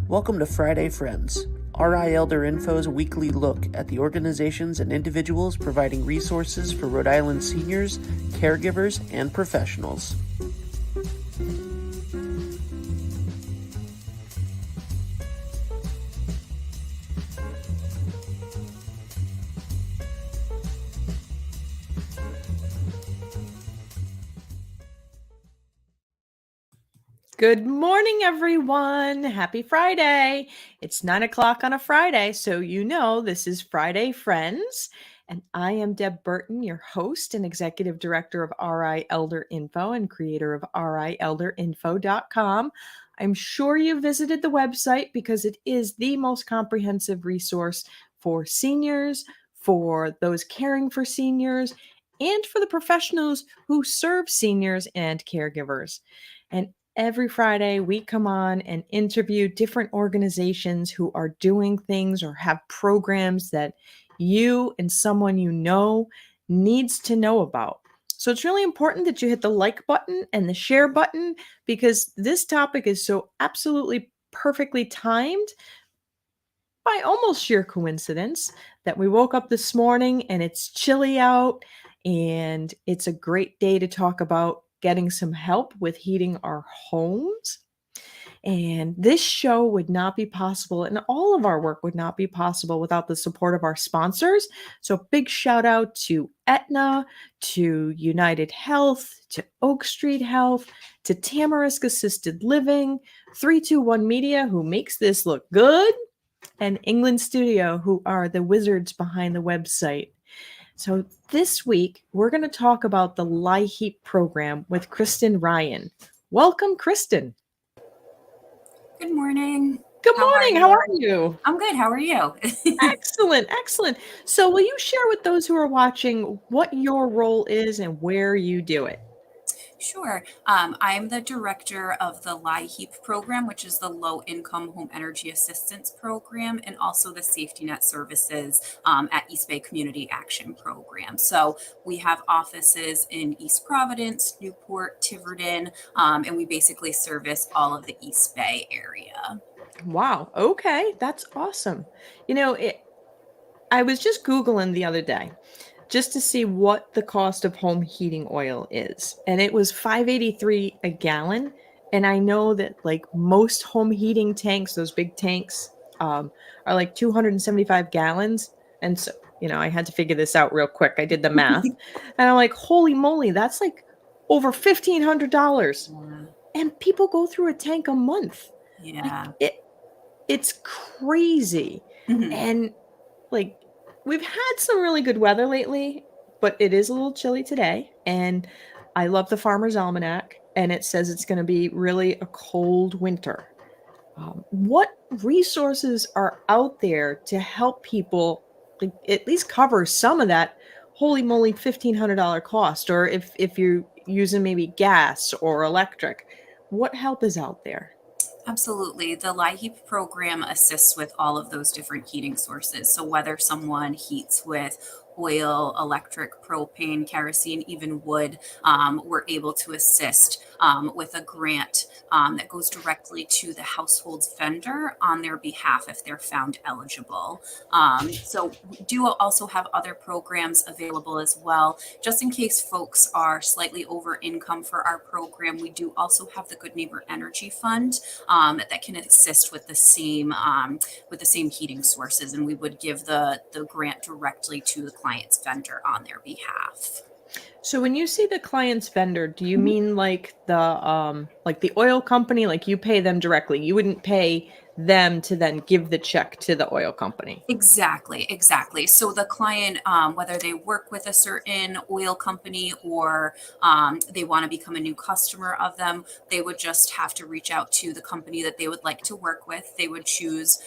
Welcome to Friday Friends, RI Elder Info's weekly look at the organizations and individuals providing resources for Rhode Island seniors, caregivers, and professionals. Good morning, everyone. Happy Friday. It's 9 o'clock on a Friday, so you know this is Friday Friends. And I am Deb Burton, your host and executive director of RI Elder Info and creator of rielderinfo.com. I'm sure you visited the website because it is the most comprehensive resource for seniors, for those caring for seniors, and for the professionals who serve seniors and caregivers. And every Friday, we come on and interview different organizations who are doing things or have programs that you and someone you know needs to know about. So it's really important that you hit the like button and the share button because this topic is so absolutely perfectly timed by almost sheer coincidence that we woke up this morning and it's chilly out and it's a great day to talk about getting some help with heating our homes. And this show would not be possible, and all of our work would not be possible without the support of our sponsors. So, big shout out to Aetna, to United Health, to Oak Street Health, to Tamarisk Assisted Living, 321 Media, who makes this look good, and England Studio, who are the wizards behind the website. So this week, we're going to talk about the LIHEAP program with Kristen Ryan. Welcome, Kristen. Good morning. Good morning. How are you? I'm good. How are you? Excellent. Excellent. So will you share with those who are watching what your role is and where you do it? Sure. I'm the director of the LIHEAP program, which is the Low Income Home Energy Assistance Program, and also the Safety Net Services at East Bay Community Action Program. So we have offices in East Providence, Newport, Tiverton, and we basically service all of the East Bay area. Wow. Okay. That's awesome. You know, I was just Googling the other day just to see what the cost of home heating oil is. And it was $5.83 a gallon. And I know that like most home heating tanks, those big tanks, are like 275 gallons. And so, I had to figure this out real quick. I did the math. And I'm like, holy moly, that's like over $1,500. Yeah. And people go through a tank a month. Yeah. It's crazy. Mhm. And like, we've had some really good weather lately, but it is a little chilly today. And I love the Farmer's Almanac, and it says it's going to be really a cold winter. What resources are out there to help people like, at least cover some of that holy moly $1,500 cost? Or if you're using maybe gas or electric, what help is out there? Absolutely. The LIHEAP program assists with all of those different heating sources. So whether someone heats with oil, electric, propane, kerosene, even wood, we're able to assist with a grant that goes directly to the household's vendor on their behalf if they're found eligible. So we do also have other programs available as well. Just in case folks are slightly over income for our program, we do also have the Good Neighbor Energy Fund that can assist with the same heating sources, and we would give the grant directly to the client's vendor on their behalf. So when you say the client's vendor, do you mean like the oil company, like you pay them directly? You wouldn't pay them to then give the check to the oil company. Exactly. So the client, whether they work with a certain oil company or they want to become a new customer of them, they would just have to reach out to the company that they would like to work with. They would choose,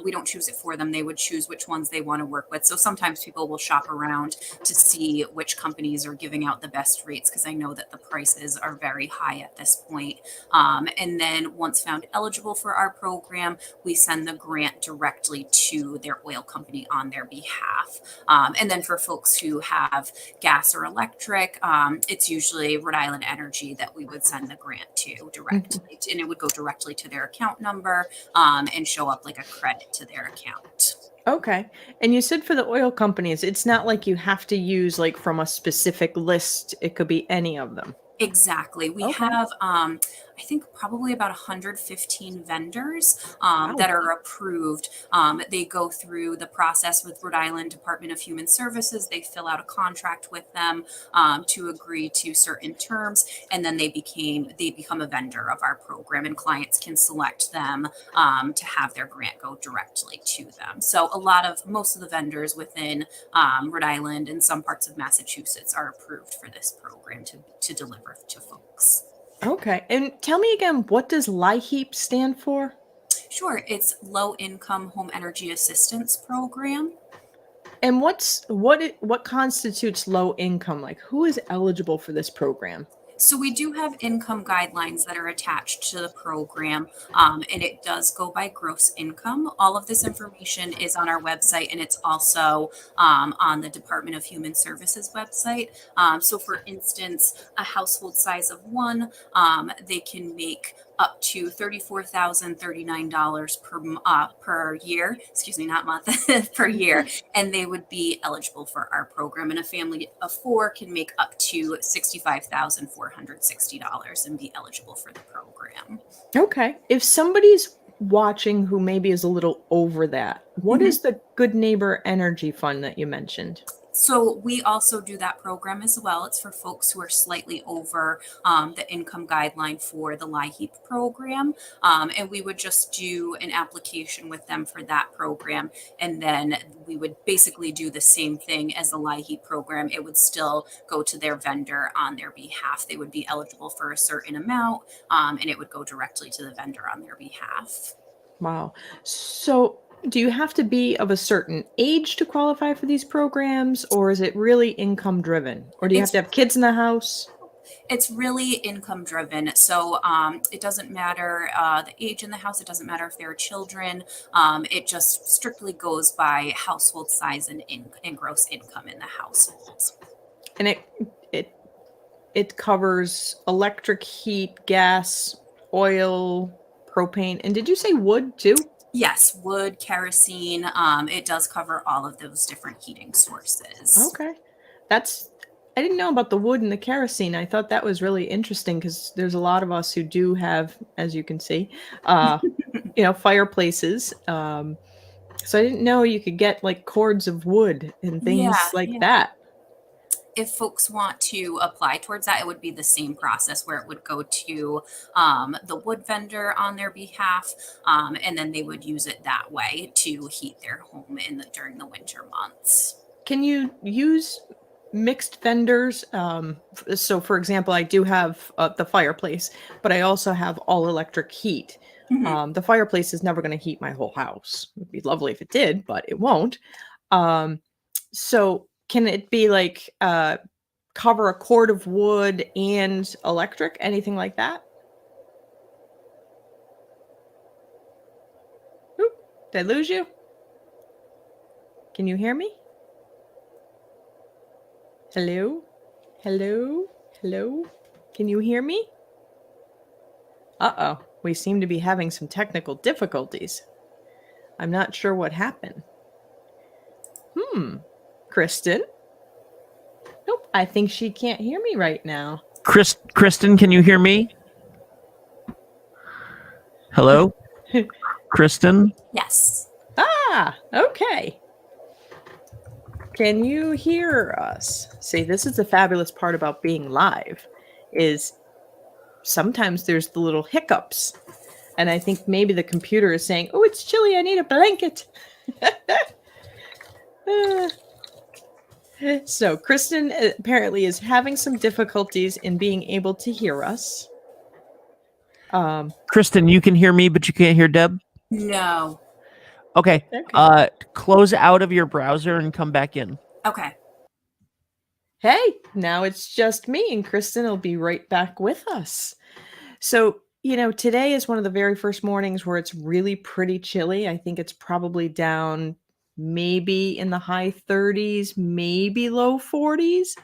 we don't choose it for them. They would choose which ones they want to work with. So sometimes people will shop around to see which companies are giving out the best rates, because I know that the prices are very high at this point. And then once found eligible for our program, program, we send the grant directly to their oil company on their behalf. And then for folks who have gas or electric, it's usually Rhode Island Energy that we would send the grant to directly. And it would go directly to their account number and show up like a credit to their account. Okay. And you said for the oil companies, it's not like you have to use like from a specific list. It could be any of them. Exactly. We Okay. have, I think, probably about 115 vendors Wow. that are approved. They go through the process with Rhode Island Department of Human Services. They fill out a contract with them to agree to certain terms, and then they become a vendor of our program, and clients can select them to have their grant go directly to them. So most of the vendors within Rhode Island and some parts of Massachusetts are approved for this program to deliver to folks. Okay. And tell me again, what does LIHEAP stand for? Sure, it's Low Income Home Energy Assistance Program. And what constitutes low income? Like who is eligible for this program? So we do have income guidelines that are attached to the program, and it does go by gross income. All of this information is on our website, and it's also on the Department of Human Services website. So for instance, a household size of one, they can make up to $34,039 per year, excuse me, not month, per year, and they would be eligible for our program. And a family of four can make up to $65,460 and be eligible for the program. Okay. If somebody's watching who maybe is a little over that, what is the Good Neighbor Energy Fund that you mentioned? So we also do that program as well. It's for folks who are slightly over the income guideline for the LIHEAP program. And we would just do an application with them for that program. And then we would basically do the same thing as the LIHEAP program. It would still go to their vendor on their behalf. They would be eligible for a certain amount, and it would go directly to the vendor on their behalf. Wow. So do you have to be of a certain age to qualify for these programs, or is it really income driven? Or do you have to have kids in the house? It's really income driven. So it doesn't matter the age in the house. It doesn't matter if there are children. It just strictly goes by household size and gross income in the household. And it covers electric, heat, gas, oil, propane. And did you say wood too? Yes, wood, kerosene. It does cover all of those different heating sources. Okay. I didn't know about the wood and the kerosene. I thought that was really interesting because there's a lot of us who do have, as you can see, fireplaces. So I didn't know you could get like cords of wood and things that. If folks want to apply towards that, it would be the same process where it would go to the wood vendor on their behalf, and then they would use it that way to heat their home during the winter months. Can you use mixed vendors? So, for example, I do have the fireplace, but I also have all electric heat. The fireplace is never going to heat my whole house. It'd be lovely if it did, but it won't. So can it be like cover a cord of wood and electric, anything like that? Oop, did I lose you? Can you hear me? Hello? Hello? Hello? Can you hear me? Uh-oh, we seem to be having some technical difficulties. I'm not sure what happened. Kristen? Nope, I think she can't hear me right now. Kristen, can you hear me? Hello? Kristen? Yes. Okay. Can you hear us? See, this is the fabulous part about being live, is sometimes there's the little hiccups. And I think maybe the computer is saying, oh, it's chilly, I need a blanket. So Kristen apparently is having some difficulties in being able to hear us. Kristen, you can hear me, but you can't hear Deb? No. Okay. Close out of your browser and come back in. Okay. Hey, now it's just me, and Kristen will be right back with us. So, Today is one of the very first mornings where it's really pretty chilly. I think it's probably down maybe in the high 30s, maybe low 40s.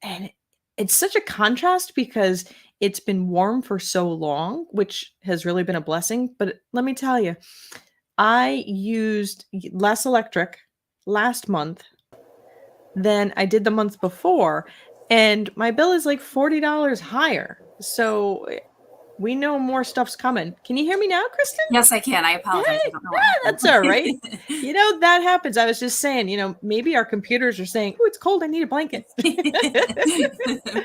And it's such a contrast because it's been warm for so long, which has really been a blessing. But let me tell you, I used less electric last month than I did the month before, and my bill is like $40 higher. So we know more stuff's coming. Can you hear me now, Kristen? Yes, I can. I apologize. I Hey, don't know what happened. that's all right. That happens. I was just saying, maybe our computers are saying, "Oh, it's cold. I need a blanket."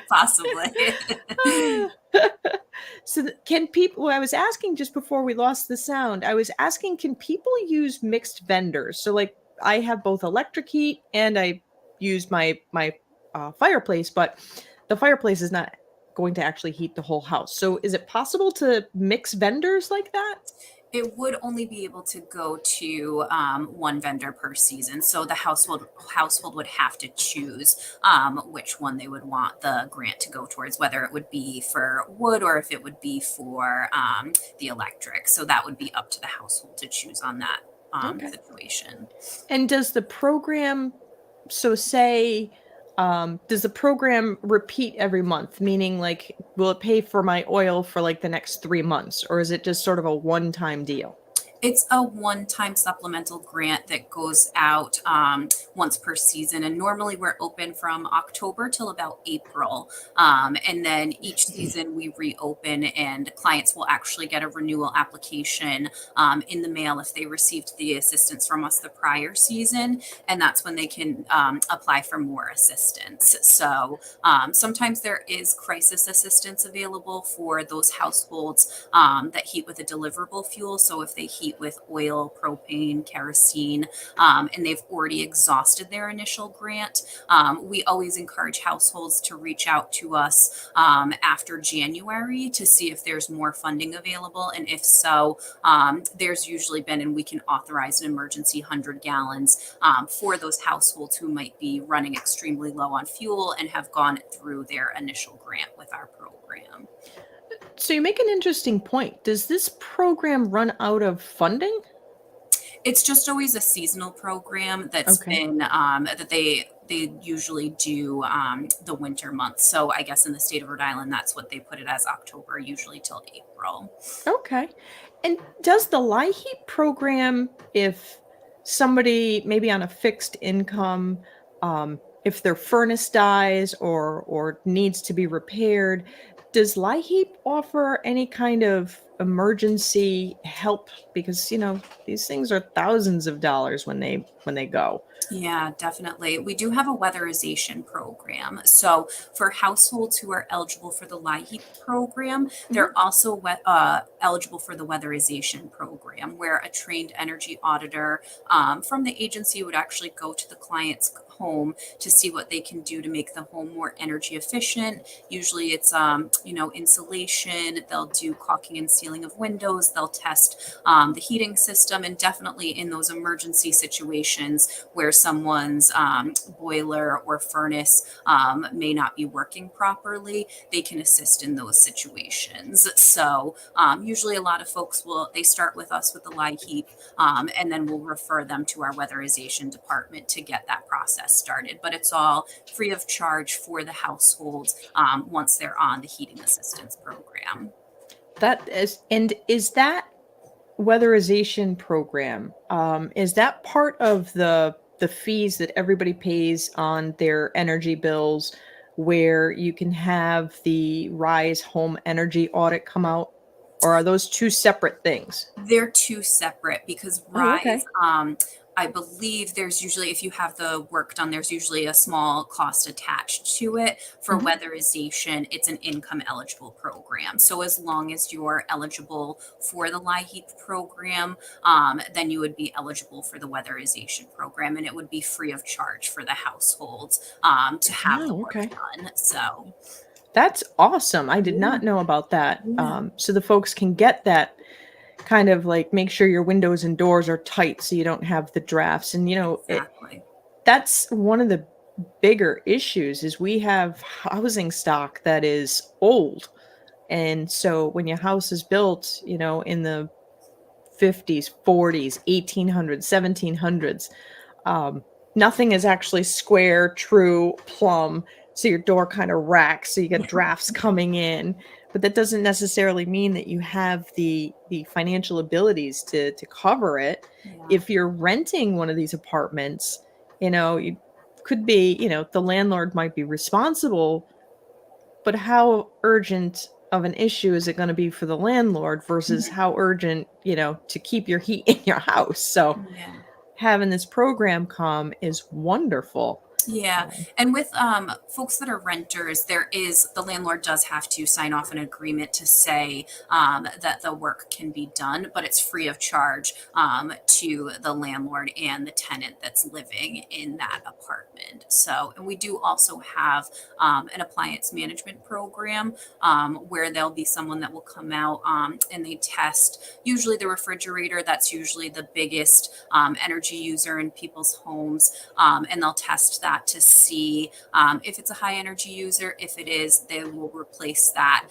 Possibly. So can people, I was asking just before we lost the sound, I was asking, can people use mixed vendors? So like I have both electric heat and I use my fireplace, but the fireplace is not going to actually heat the whole house. So is it possible to mix vendors like that? It would only be able to go to one vendor per season. So the household would have to choose which one they would want the grant to go towards, whether it would be for wood or if it would be for the electric. So that would be up to the household to choose on that Okay. situation. And does the program, so say, does the program repeat every month? Meaning, like, will it pay for my oil for like the next 3 months, or is it just sort of a one-time deal? It's a one-time supplemental grant that goes out once per season, and normally we're open from October till about April. And then each season we reopen, and clients will actually get a renewal application in the mail if they received the assistance from us the prior season, and that's when they can apply for more assistance. So sometimes there is crisis assistance available for those households that heat with a deliverable fuel. So if they heat with oil, propane, kerosene, and they've already exhausted their initial grant, we always encourage households to reach out to us after January to see if there's more funding available. And if so, there's usually been, and we can authorize an emergency 100 gallons for those households who might be running extremely low on fuel and have gone through their initial grant with our program. So you make an interesting point. Does this program run out of funding? It's just always a seasonal program that's Okay. been that they usually do the winter months. So I guess in the state of Rhode Island, that's what they put it as, October, usually till April. Okay. And does the LIHEAP program, if somebody maybe on a fixed income, if their furnace dies or needs to be repaired, does LIHEAP offer any kind of emergency help? Because these things are thousands of dollars when they go. Yeah, definitely. We do have a weatherization program. So for households who are eligible for the LIHEAP program, Mhm. they're also eligible for the weatherization program, where a trained energy auditor from the agency would actually go to the client's home to see what they can do to make the home more energy efficient. Usually it's insulation. They'll do caulking and sealing of windows. They'll test the heating system, and definitely in those emergency situations where someone's boiler or furnace may not be working properly, they can assist in those situations. So usually a lot of folks they start with us with the LIHEAP, and then we'll refer them to our weatherization department to get that process started. But it's all free of charge for the households once they're on the heating assistance program. Is that weatherization program, is that part of the fees that everybody pays on their energy bills, where you can have the Rise Home Energy audit come out? Or are those two separate things? They're two separate because Oh, Rise, okay. I believe there's usually, if you have the work done, there's usually a small cost attached to it. For Mhm. weatherization, it's an income eligible program. So as long as you're eligible for the LIHEAP program, then you would be eligible for the weatherization program, and it would be free of charge for the households to have the Oh, work okay. done. So That's awesome. I did yeah, not know about that. yeah, So the folks can get that kind of like, make sure your windows and doors are tight so you don't have the drafts. And exactly. that's one of the bigger issues is we have housing stock that is old. And so when your house is built, in the 50s, 40s, 1800s, 1700s, nothing is actually square, true, plumb. So your door kind of racks, so you get drafts coming in. But that doesn't necessarily mean that you have the financial abilities to cover it. Yeah. If you're renting one of these apartments, you could be, the landlord might be responsible, but how urgent of an issue is it going to be for the landlord versus how urgent, to keep your heat in your house? So Yeah. having this program come is wonderful. Yeah. And with folks that are renters, the landlord does have to sign off an agreement to say that the work can be done, but it's free of charge to the landlord and the tenant that's living in that apartment. So, and we do also have an appliance management program where there'll be someone that will come out and they test usually the refrigerator. That's usually the biggest energy user in people's homes. And they'll test that to see if it's a high energy user. If it is, they will replace that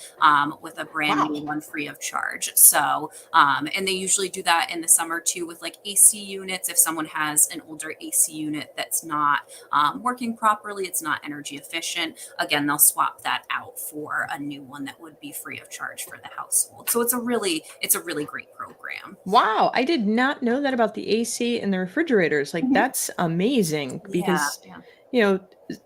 with a brand new one free of charge. So, and they usually do that in the summer too with like AC units. If someone has an older AC unit that's not working properly, it's not energy efficient, again, they'll swap that out for a new one that would be free of charge for the household. So it's a really great program. Wow, I did not know that about the AC and the refrigerators. Like, that's amazing because, Yeah.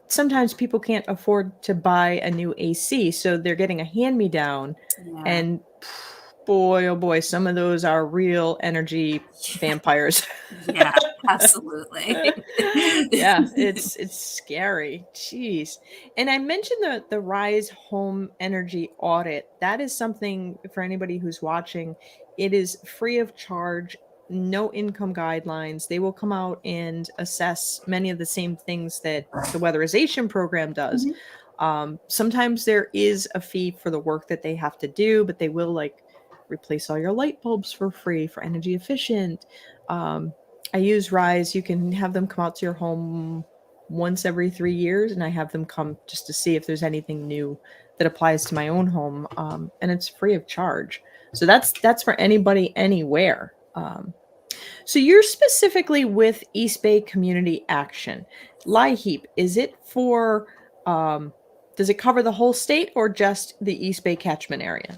Sometimes people can't afford to buy a new AC, so they're getting a hand-me-down. Yeah. And boy, oh boy, some of those are real energy vampires. Yeah, absolutely. Yeah, it's scary. Jeez. And I mentioned the Rise Home Energy Audit. That is something for anybody who's watching. It is free of charge, no income guidelines. They will come out and assess many of the same things that the weatherization program does. Sometimes there is a fee for the work that they have to do, but they will like replace all your light bulbs for free for energy efficient. I use Rise. You can have them come out to your home once every 3 years, and I have them come just to see if there's anything new that applies to my own home, and it's free of charge. So that's for anybody, anywhere. So you're specifically with East Bay Community Action. LIHEAP, is it for, does it cover the whole state or just the East Bay catchment area?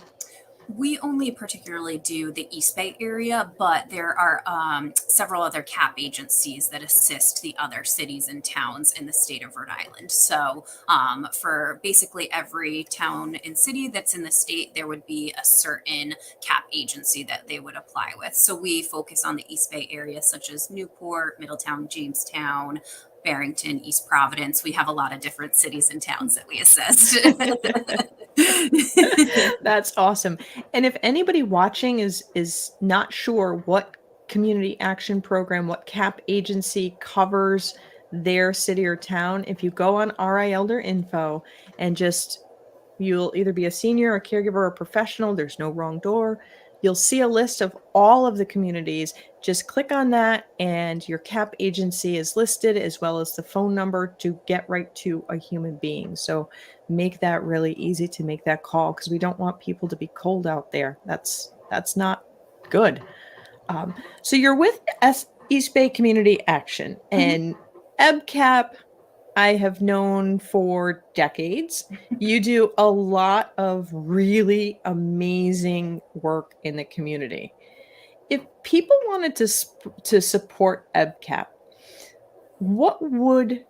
We only particularly do the East Bay area, but there are several other CAP agencies that assist the other cities and towns in the state of Rhode Island. So for basically every town and city that's in the state, there would be a certain CAP agency that they would apply with. So we focus on the East Bay area, such as Newport, Middletown, Jamestown, Barrington, East Providence. We have a lot of different cities and towns that we assist. That's awesome. And if anybody watching is not sure what community action program, what CAP agency covers their city or town, if you go on RI Elder Info and you'll either be a senior, a caregiver, or a professional. There's no wrong door. You'll see a list of all of the communities. Just click on that and your CAP agency is listed, as well as the phone number to get right to a human being. So make that really easy to make that call, because we don't want people to be cold out there. That's not good. So you're with East Bay Community Action, and EBCAP I have known for decades. You do a lot of really amazing work in the community. If people wanted to support EBCAP, what would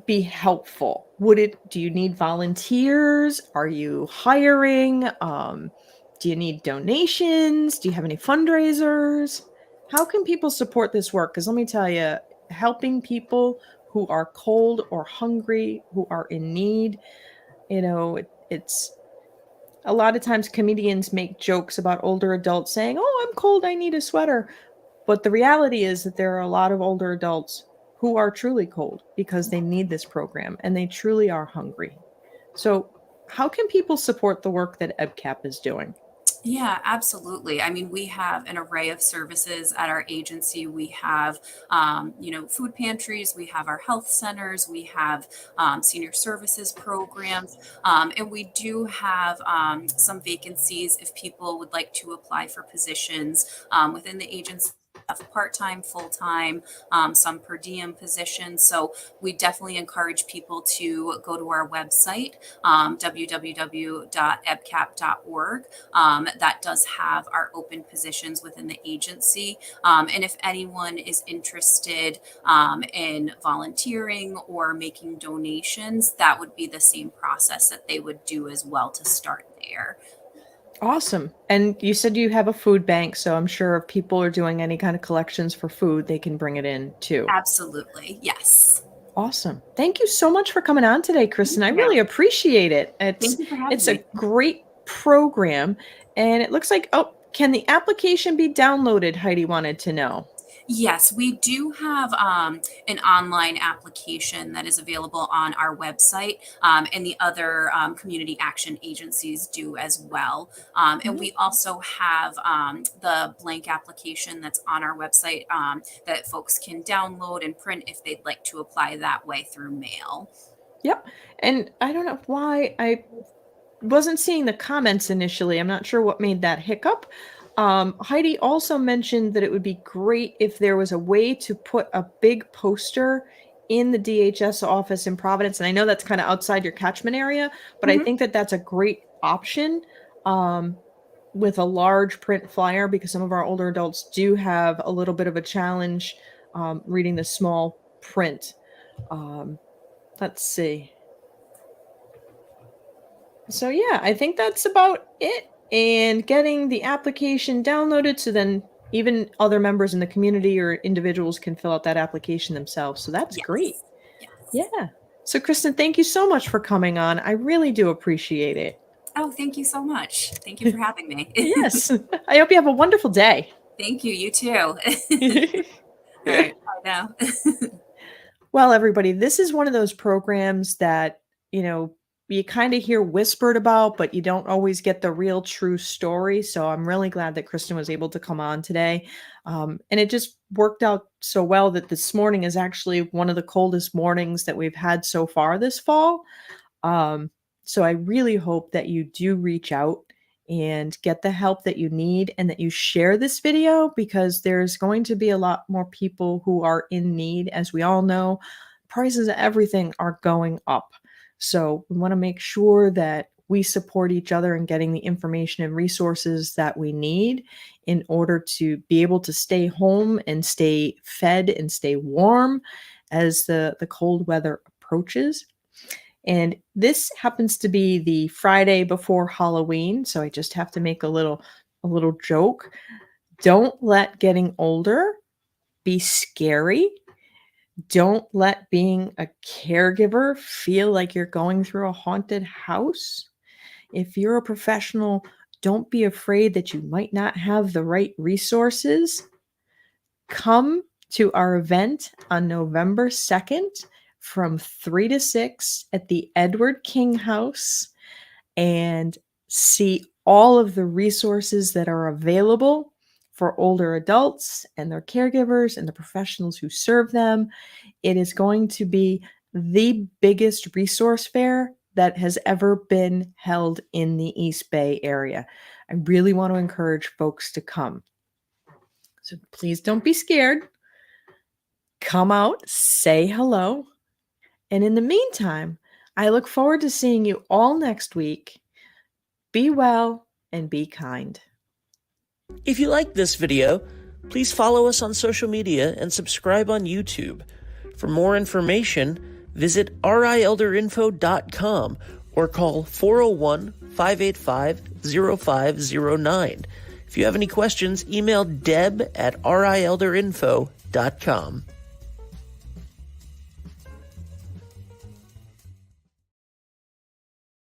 be helpful? Do you need volunteers? Are you hiring? Do you need donations? Do you have any fundraisers? How can people support this work? Because let me tell you, helping people who are cold or hungry, who are in need, it's a lot of times comedians make jokes about older adults saying, "Oh, I'm cold, I need a sweater." But the reality is that there are a lot of older adults who are truly cold because they need this program and they truly are hungry. So how can people support the work that EBCAP is doing? Yeah, absolutely. I mean, we have an array of services at our agency. We have, food pantries, we have our health centers, we have senior services programs, and we do have some vacancies if people would like to apply for positions within the agency. Part-time, full-time, some per diem positions. So we definitely encourage people to go to our website, www.ebcap.org. That does have our open positions within the agency. And if anyone is interested in volunteering or making donations, that would be the same process that they would do as well to start there. Awesome. And you said you have a food bank, so I'm sure if people are doing any kind of collections for food, they can bring it in too. Absolutely. Yes. Awesome. Thank you so much for coming on today, Kristen. I Yeah. really appreciate it. Thank you for having It's a me. great program, and it looks like, oh, can the application be downloaded? Heidi wanted to know. Yes, we do have an online application that is available on our website, and the other community action agencies do as well. And Mhm. we also have the blank application that's on our website that folks can download and print if they'd like to apply that way through mail. Yep. And I don't know why I wasn't seeing the comments initially. I'm not sure what made that hiccup. Heidi also mentioned that it would be great if there was a way to put a big poster in the DHS office in Providence. And I know that's kind of outside your catchment area, but I Mhm. think that that's a great option um, with a large print flyer because some of our older adults do have a little bit of a challenge reading the small print. Um, let's see. So yeah, I think that's about it. And getting the application downloaded so then even other members in the community or individuals can fill out that application themselves. So that's great. Yes. Yes. Yeah. So Kristen, thank you so much for coming on. I really do appreciate it. Oh, thank you so much. Thank you for having me. Yes. I hope you have a wonderful day. Thank you. You too. All right. Bye now. Well, everybody, this is one of those programs that, you know, you kind of hear whispered about, but you don't always get the real true story. So I'm really glad that Kristen was able to come on today. And it just worked out so well that this morning is actually one of the coldest mornings that we've had so far this fall. Um, so I really hope that you do reach out and get the help that you need and that you share this video because there's going to be a lot more people who are in need. As we all know, prices of everything are going up. So we want to make sure that we support each other in getting the information and resources that we need in order to be able to stay home and stay fed and stay warm as the cold weather approaches. And this happens to be the Friday before Halloween, so I just have to make a little joke. Don't let getting older be scary. Don't let being a caregiver feel like you're going through a haunted house. If you're a professional, don't be afraid that you might not have the right resources. Come to our event on November 2nd from 3 to 6 at the Edward King House and see all of the resources that are available for older adults and their caregivers and the professionals who serve them. It is going to be the biggest resource fair that has ever been held in the East Bay area. I really want to encourage folks to come. So please don't be scared. Come out, say hello. And in the meantime, I look forward to seeing you all next week. Be well and be kind. If you liked this video, please follow us on social media and subscribe on YouTube. For more information, visit rielderinfo.com or call 401-585-0509. If you have any questions, email deb@rielderinfo.com.